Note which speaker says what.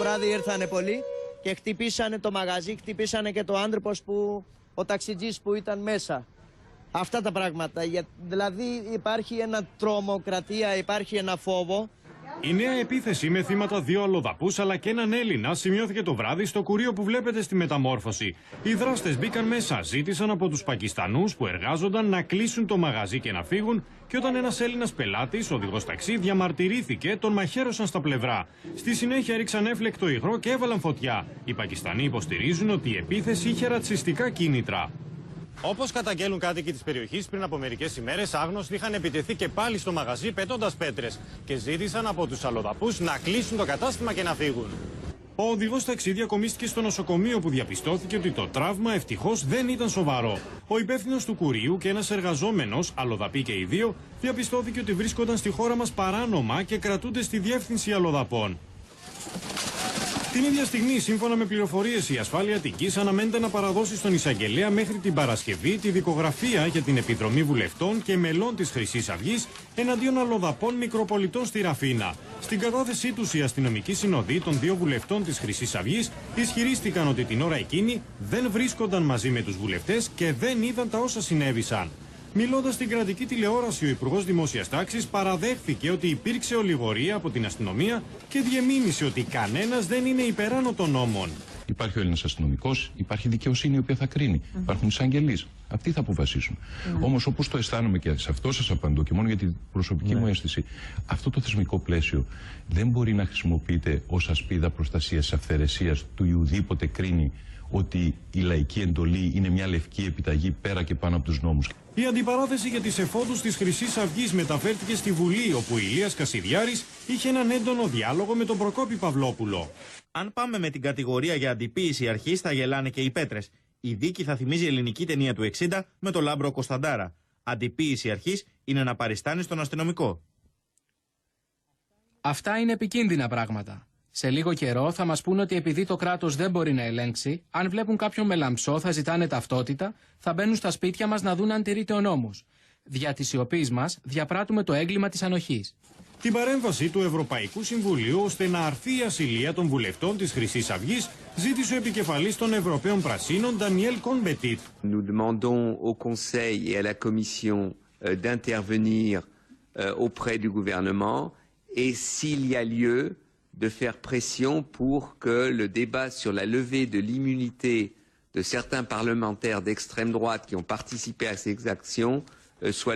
Speaker 1: βράδυ ήρθανε πολλοί και χτυπήσανε το μαγαζί, χτυπήσανε και το άνθρωπος ο ταξιτζής που ήταν μέσα. Αυτά τα πράγματα. Δηλαδή υπάρχει ένα τρομοκρατία, υπάρχει ένα φόβο.
Speaker 2: Η νέα επίθεση με θύματα 2 αλλοδαπούς αλλά και έναν Έλληνα σημειώθηκε το βράδυ στο κουρείο που βλέπετε στη Μεταμόρφωση. Οι δράστες μπήκαν μέσα, ζήτησαν από τους Πακιστανούς που εργάζονταν να κλείσουν το μαγαζί και να φύγουν, και όταν ένας Έλληνας πελάτης, οδηγός ταξί, διαμαρτυρήθηκε, τον μαχαίρωσαν στα πλευρά. Στη συνέχεια ρίξαν έφλεκτο υγρό και έβαλαν φωτιά. Οι Πακιστανοί υποστηρίζουν ότι η επίθεση είχε ρατσιστικά κίνητρα. Όπως καταγγέλουν κάτοικοι της περιοχής, πριν από μερικές ημέρες άγνωστοι είχαν επιτεθεί και πάλι στο μαγαζί πετώντας πέτρες και ζήτησαν από τους αλλοδαπούς να κλείσουν το κατάστημα και να φύγουν. Ο οδηγός ταξί διακομίστηκε στο νοσοκομείο, που διαπιστώθηκε ότι το τραύμα ευτυχώς δεν ήταν σοβαρό. Ο υπεύθυνος του κουρείου και ένας εργαζόμενος, αλλοδαποί και οι δύο, διαπιστώθηκε ότι βρίσκονταν στη χώρα μας παράνομα και κρατούνται στη διεύθυνση αλλοδαπών. Την ίδια στιγμή, σύμφωνα με πληροφορίες, η Ασφάλεια Αττικής αναμένεται να παραδώσει στον εισαγγελέα μέχρι την Παρασκευή τη δικογραφία για την επιδρομή βουλευτών και μελών της Χρυσής Αυγής εναντίον αλλοδαπών μικροπολιτών στη Ραφίνα. Στην κατάθεσή τους, οι αστυνομικοί συνοδοί των 2 βουλευτών της Χρυσής Αυγής ισχυρίστηκαν ότι την ώρα εκείνη δεν βρίσκονταν μαζί με τους βουλευτές και δεν είδαν τα όσα συνέβησαν. Μιλώντας στην κρατική τηλεόραση, ο Υπουργός Δημόσιας Τάξης παραδέχθηκε ότι υπήρξε ολιγορία από την αστυνομία και διεμήνυσε ότι κανένας δεν είναι υπεράνω των νόμων.
Speaker 3: Υπάρχει ο Έλληνας αστυνομικός, υπάρχει δικαιοσύνη η οποία θα κρίνει. Υπάρχουν εισαγγελείς. Αυτοί θα αποφασίσουν. Όμως, όπως το αισθάνομαι και σε αυτό σας απαντώ και μόνο για την προσωπική μου αίσθηση, αυτό το θεσμικό πλαίσιο δεν μπορεί να χρησιμοποιείται ως ασπίδα προστασίας της αυθαιρεσίας του ή ουδήποτε κρίνει ότι η λαϊκή εντολή είναι μια λευκή επιταγή πέρα και πάνω από τους νόμους.
Speaker 2: Η αντιπαράθεση για τις εφόδους της Χρυσής Αυγής μεταφέρθηκε στη Βουλή, όπου ο Ηλίας Κασιδιάρης είχε έναν έντονο διάλογο με τον Προκόπη Παυλόπουλο.
Speaker 4: Αν πάμε με την κατηγορία για αντιποίηση αρχής, θα γελάνε και οι πέτρες. Η δίκη θα θυμίζει ελληνική ταινία του 60 με τον Λάμπρο Κωνσταντάρα. Αντιποίηση αρχής είναι να παριστάνει τον αστυνομικό.
Speaker 5: Αυτά είναι επικίνδυνα πράγματα. Σε λίγο καιρό θα μας πούνε ότι επειδή το κράτος δεν μπορεί να ελέγξει, αν βλέπουν κάποιον με λαμψό θα ζητάνε ταυτότητα, θα μπαίνουν στα σπίτια μας να δουν αν τηρείται ο νόμος. Δια της σιωπής μας διαπράττουμε το έγκλημα της ανοχής.
Speaker 2: Την παρέμβαση του Ευρωπαϊκού Συμβουλίου ώστε να αρθεί η ασυλία των βουλευτών της Χρυσής Αυγής ζήτησε ο επικεφαλής των Ευρωπαίων Πρασίνων, Ντανιέλ Κον-Μπετίτ.
Speaker 6: Nous demandons au Conseil et à la Commission d'intervenir auprès du gouvernement et s'il y a lieu de faire pression pour que le débat sur la levée de l'immunité de certains parlementaires d'extrême droite qui ont participé à ces actions soit